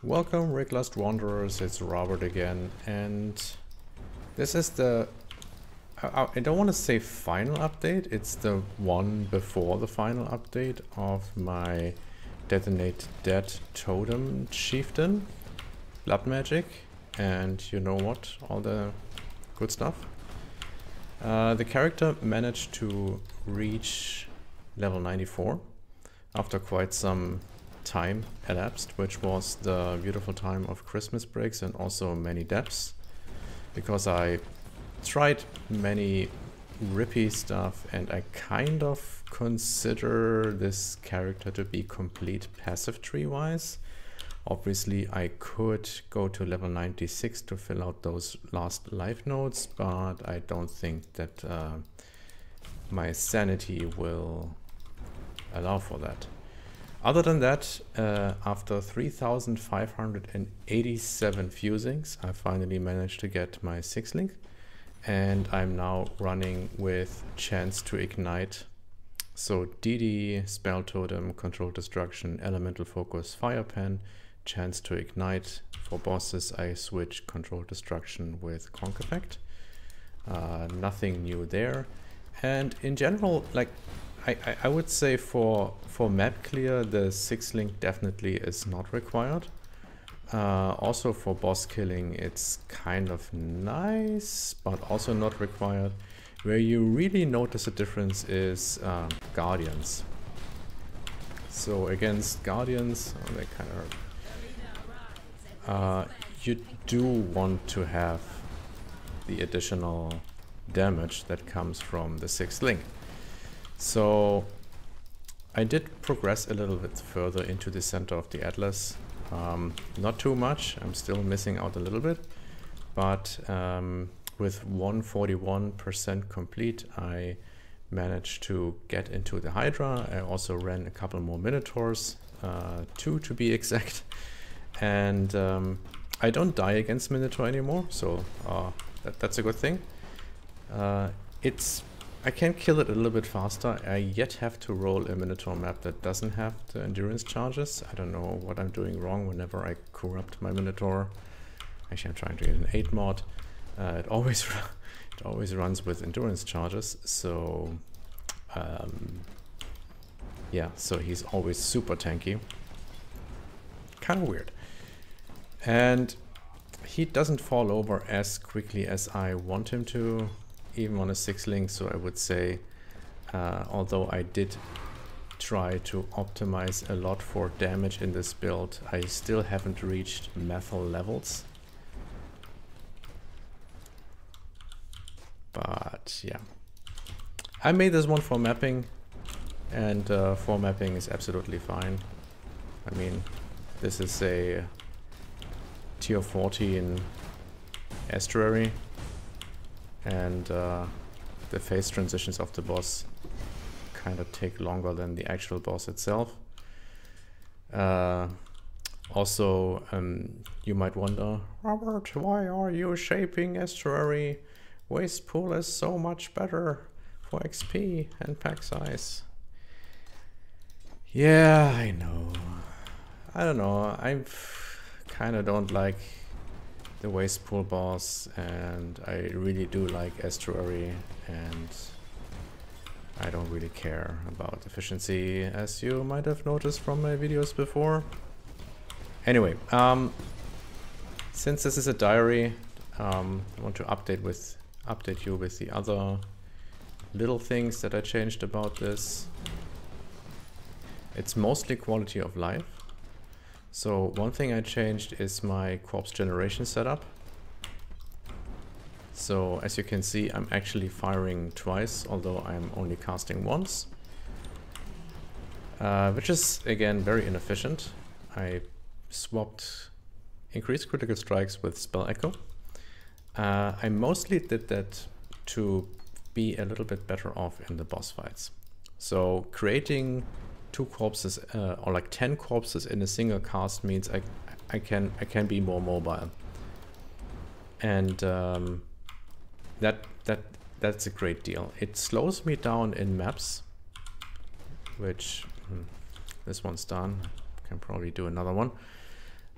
Welcome, Reckless Wanderers, it's Robert again, and this is the, I don't want to say final update, it's the one before the final update of my Detonate Dead Totem Chieftain, Blood Magic, and you know what, all the good stuff. The character managed to reach level 94 after quite some time elapsed, which was the beautiful time of Christmas breaks and also many deaths, because I tried many rippy stuff and I kind of consider this character to be complete passive tree wise. Obviously I could go to level 96 to fill out those last life nodes, but I don't think that my sanity will allow for that. Other than that, after 3,587 fusings, I finally managed to get my 6-link, and I'm now running with chance to ignite. So DD, Spell Totem, Control Destruction, Elemental Focus, Fire Pen, chance to ignite. For bosses I switch Control Destruction with Conk Effect. Nothing new there. And in general, like, I would say for map clear, the 6-link definitely is not required. Also for boss killing, it's kind of nice, but also not required. Where you really notice a difference is Guardians. So against Guardians, they kind of you do want to have the additional damage that comes from the 6-link. So I did progress a little bit further into the center of the Atlas. Not too much, I'm still missing out a little bit, but with 141% complete, I managed to get into the Hydra. I also ran a couple more Minotaurs, 2 to be exact, and I don't die against Minotaur anymore, so that's a good thing. I can kill it a little bit faster. I yet have to roll a Minotaur map that doesn't have the endurance charges. I don't know what I'm doing wrong whenever I corrupt my Minotaur. Actually, I'm trying to get an 8 mod. It always runs with endurance charges, so yeah, so he's always super tanky. Kind of weird. And he doesn't fall over as quickly as I want him to, even on a 6-link, so I would say, although I did try to optimize a lot for damage in this build, I still haven't reached methyl levels. But yeah, I made this one for mapping, and for mapping is absolutely fine. I mean, this is a tier 14 estuary, and the phase transitions of the boss kind of take longer than the actual boss itself. Also, you might wonder, Robert, why are you shaping estuary? Waste pool is so much better for XP and pack size. Yeah, I know. I don't know, I kind of don't like the waste pool boss, and I really do like estuary, and I don't really care about efficiency, as you might have noticed from my videos before. Anyway, since this is a diary, I want to update you with the other little things that I changed about this. It's mostly quality of life. So one thing I changed is my corpse generation setup. So as you can see, I'm actually firing twice, although I'm only casting once, which is again very inefficient. I swapped increased critical strikes with spell echo. I mostly did that to be a little bit better off in the boss fights. So creating 2 corpses or like 10 corpses in a single cast means I can be more mobile, and that's a great deal. It slows me down in maps, which this one's done. Can probably do another one.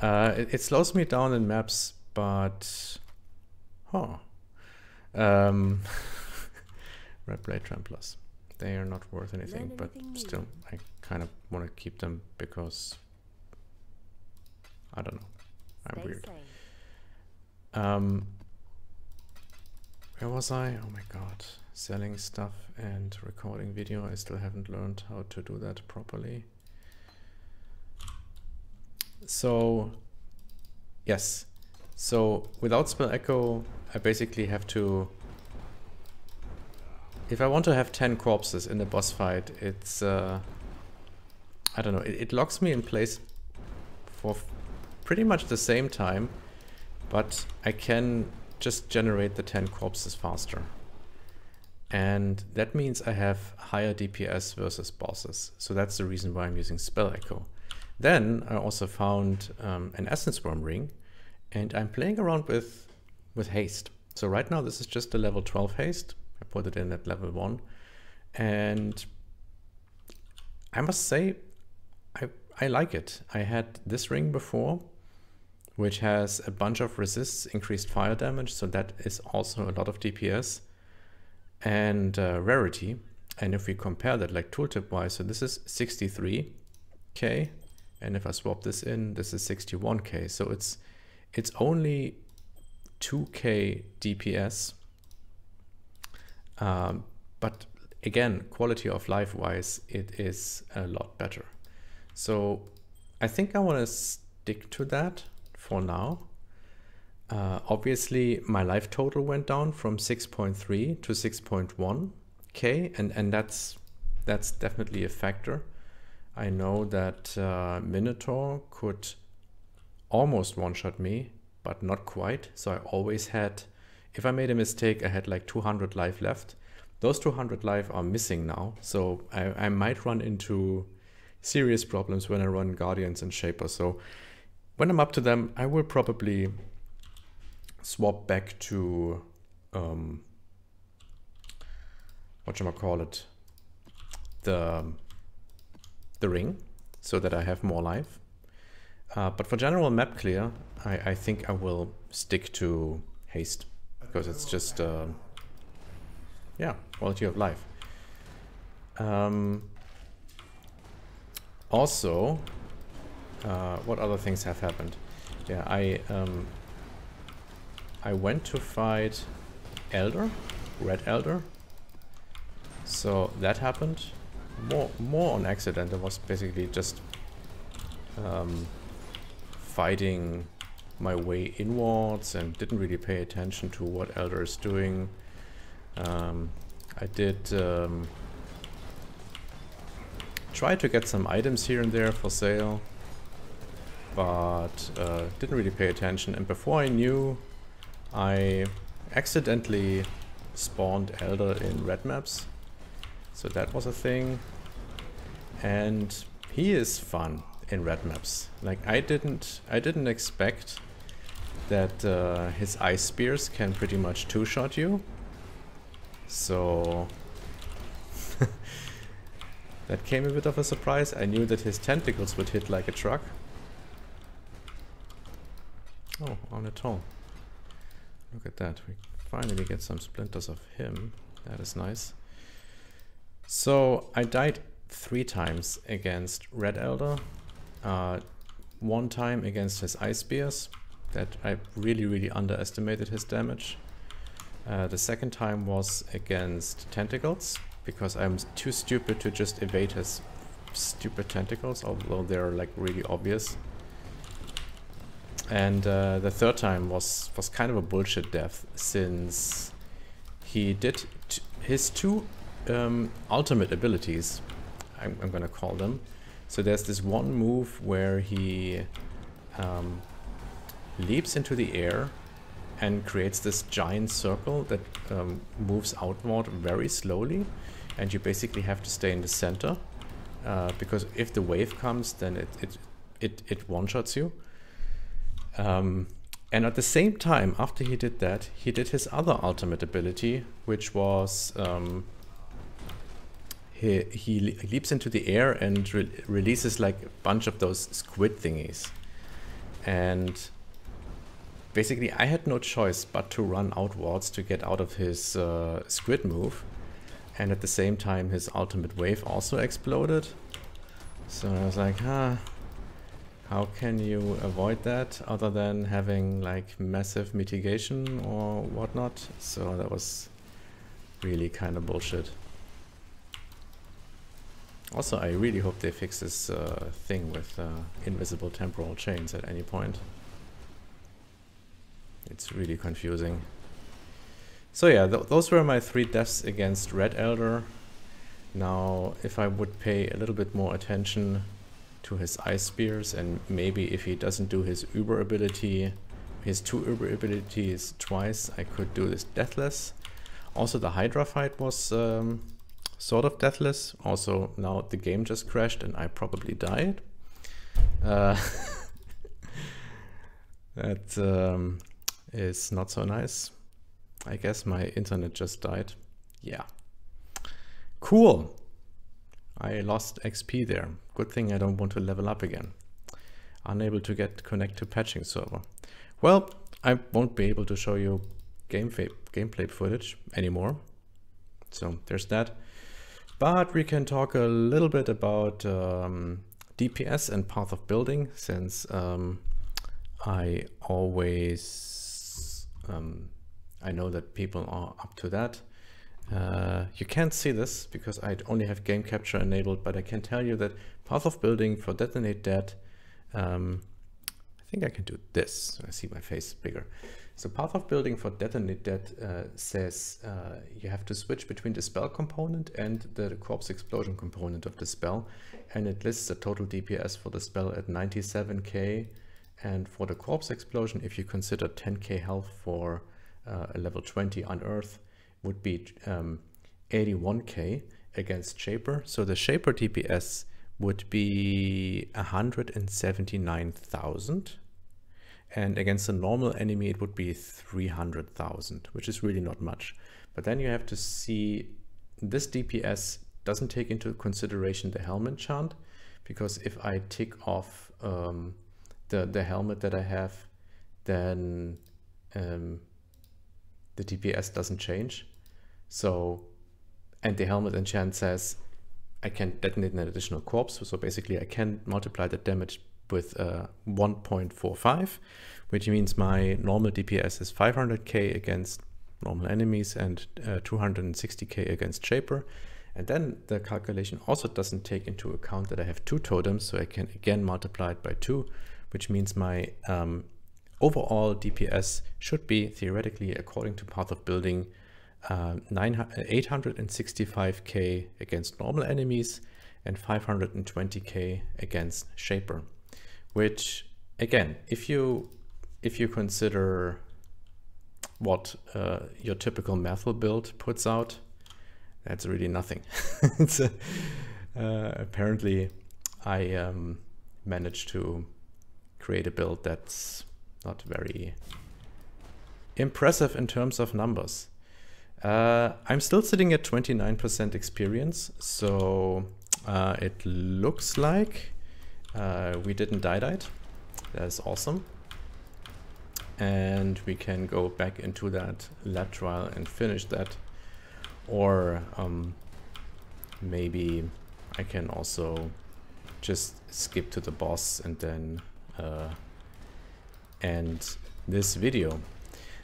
It slows me down in maps, but... Huh. Red Blade Tramplers. They are not worth anything, but still, I kind of want to keep them because... I don't know. I'm weird. Where was I? Oh my god. Selling stuff and recording video. I still haven't learned how to do that properly. So, yes. So, without Spell Echo, I basically have to... If I want to have 10 corpses in the boss fight, it's... I don't know. It locks me in place for pretty much the same time, but I can just generate the 10 corpses faster. And that means I have higher DPS versus bosses. So that's the reason why I'm using Spell Echo. Then I also found an Essence Worm ring, and I'm playing around with haste. So right now this is just a level 12 haste. I put it in at level 1. And I must say, I like it. I had this ring before, which has a bunch of resists, increased fire damage, so that is also a lot of DPS, and rarity. And if we compare that like tooltip wise, so this is 63k, and if I swap this in, this is 61k. So it's only 2k DPS, but again, quality of life wise, it is a lot better. So I think I want to stick to that for now. Obviously my life total went down from 6.3 to 6.1k, and that's definitely a factor. I know that Minotaur could almost one-shot me, but not quite. So I always had, if I made a mistake, I had like 200 life left. Those 200 life are missing now, so I might run into serious problems when I run Guardians and Shaper. So when I'm up to them, I will probably swap back to whatchamacallit, the ring, so that I have more life. But for general map clear, I think I will stick to haste, because it's just yeah, quality of life. Also, what other things have happened? Yeah, I went to fight Elder, Red Elder. So that happened. More on accident. It was basically just fighting my way inwards and didn't really pay attention to what Elder is doing. I did try to get some items here and there for sale, but didn't really pay attention. And before I knew, I accidentally spawned Elder in red maps. So that was a thing. And he is fun in red maps. Like I didn't expect that his ice spears can pretty much two-shot you. So that came a bit of a surprise. I knew that his tentacles would hit like a truck. Oh, on a toll. Look at that. We finally get some splinters of him. That is nice. So I died 3 times against Red Elder. 1 time against his ice spears. That I really underestimated his damage. The second time was against tentacles, because I'm too stupid to just evade his stupid tentacles, although they're like really obvious. And the third time was kind of a bullshit death, since he did his 2 ultimate abilities, I'm gonna call them. So there's this one move where he leaps into the air and creates this giant circle that moves outward very slowly, and you basically have to stay in the center, because if the wave comes, then it one-shots you. And at the same time, after he did that, he did his other ultimate ability, which was he leaps into the air and releases like a bunch of those squid thingies. And basically I had no choice but to run outwards to get out of his squid move. And at the same time his ultimate wave also exploded. So I was like, how can you avoid that other than having like massive mitigation or whatnot? So that was really kind of bullshit. Also, I really hope they fix this thing with invisible temporal chains at any point. It's really confusing. So yeah, those were my 3 deaths against Red Elder. Now, if I would pay a little bit more attention to his Ice Spears, and maybe if he doesn't do his Uber ability, his 2 Uber abilities twice, I could do this deathless. Also, the Hydra fight was sort of deathless. Also, now the game just crashed and I probably died. That is not so nice. I guess my internet just died. Yeah. Cool. I lost XP there. Good thing I don't want to level up again. Unable to connect to patching server. Well, I won't be able to show you gameplay footage anymore. So there's that. But we can talk a little bit about DPS and path of building, since I always I know that people are up to that. You can't see this because I only have game capture enabled, but I can tell you that path of building for Detonate Dead, I think I can do this, so I see my face bigger. So path of building for Detonate Dead says you have to switch between the spell component and the corpse explosion component of the spell, and it lists the total DPS for the spell at 97k, and for the corpse explosion, if you consider 10k health for a level 20 unearth, would be 81k against Shaper. So the Shaper DPS would be 179,000, and against a normal enemy it would be 300,000, which is really not much. But then you have to see this DPS doesn't take into consideration the helmet chant, because if I tick off the helmet that I have, then the DPS doesn't change. So, and the helmet enchant says I can detonate an additional corpse. So basically I can multiply the damage with 1.45, which means my normal DPS is 500k against normal enemies and 260k against Shaper. And then the calculation also doesn't take into account that I have 2 totems, so I can again multiply it by 2, which means my overall DPS should be theoretically, according to path of building, 865k against normal enemies and 520k against Shaper. Which, again, if you consider what your typical Mathel build puts out, that's really nothing. It's apparently I managed to create a build that's not very impressive in terms of numbers. I'm still sitting at 29% experience, so it looks like we didn't die. That's awesome. And we can go back into that lab trial and finish that. Or maybe I can also just skip to the boss and then end this video.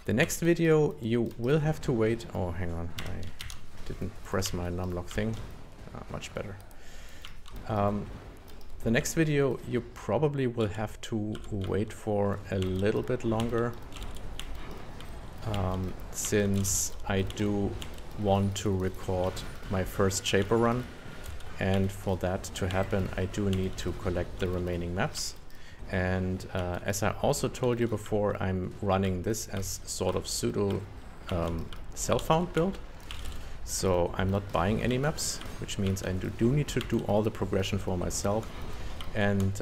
The next video you will have to wait. Oh, hang on, I didn't press my numlock thing. Much better. The next video you probably will have to wait for a little bit longer, since I do want to record my first Shaper run, and for that to happen I do need to collect the remaining maps. And as I also told you before, I'm running this as sort of pseudo self-found build. So I'm not buying any maps, which means I do need to do all the progression for myself. And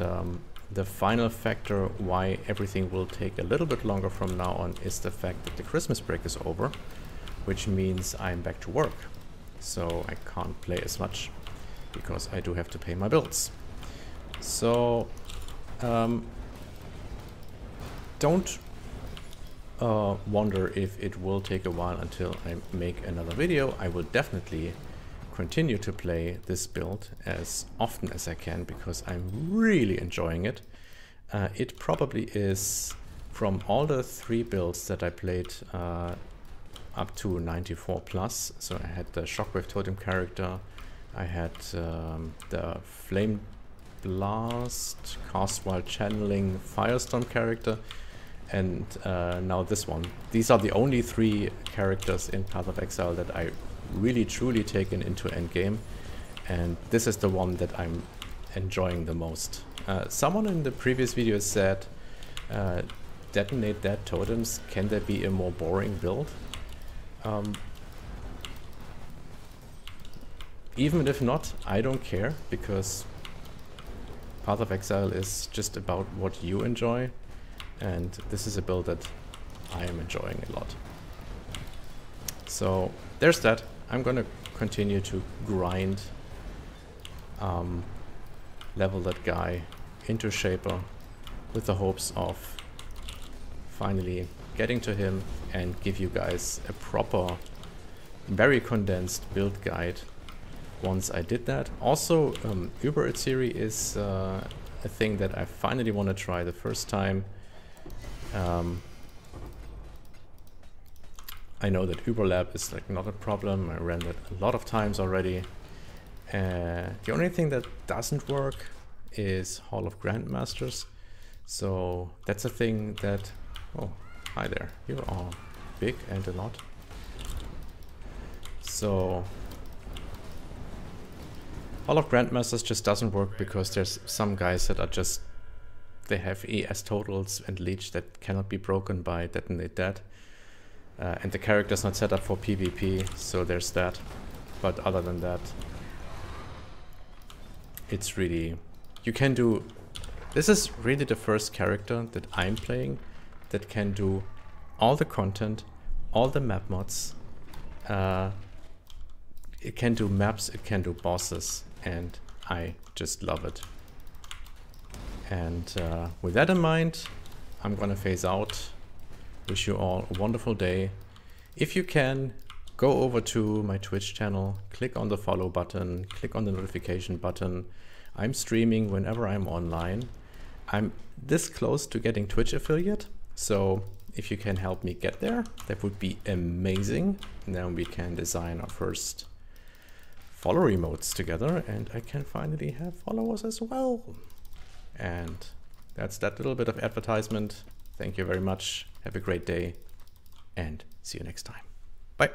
the final factor why everything will take a little bit longer from now on is the fact that the Christmas break is over, which means I'm back to work. So I can't play as much because I do have to pay my bills. So don't wonder if it will take a while until I make another video. I will definitely continue to play this build as often as I can because I'm really enjoying it. It probably is, from all the 3 builds that I played up to 94 plus, so I had the Shockwave Totem character, I had the Flame Blast, Cast While Channeling Firestorm character, and now this one. These are the only 3 characters in Path of Exile that I really truly taken into Endgame, and this is the one that I'm enjoying the most. Someone in the previous video said, detonate dead totems, can there be a more boring build? Even if not, I don't care, because Path of Exile is just about what you enjoy, and this is a build that I am enjoying a lot. So there's that. I'm gonna continue to grind, level that guy into Shaper with the hopes of finally getting to him and give you guys a proper, very condensed build guide once I did that. Also, Uber Series is a thing that I finally want to try the first time. I know that Uberlab is like not a problem. I ran that a lot of times already. The only thing that doesn't work is Hall of Grandmasters. So that's a thing that... Oh, hi there. You are big and a lot. So Hall of Grandmasters just doesn't work because there's some guys that are just... They have ES totals and leech that cannot be broken by Detonate Dead. And the character's not set up for PvP, so there's that. But other than that, it's really... You can do... This is really the first character that I'm playing that can do all the content, all the map mods. It can do maps, it can do bosses, and I just love it. And with that in mind, I'm gonna phase out. Wish you all a wonderful day. If you can, go over to my Twitch channel, click on the follow button, click on the notification button. I'm streaming whenever I'm online. I'm this close to getting Twitch affiliate, so if you can help me get there, that would be amazing. And then we can design our first follower emotes together, and I can finally have followers as well. And that's that little bit of advertisement. Thank you very much. Have a great day and see you next time. Bye.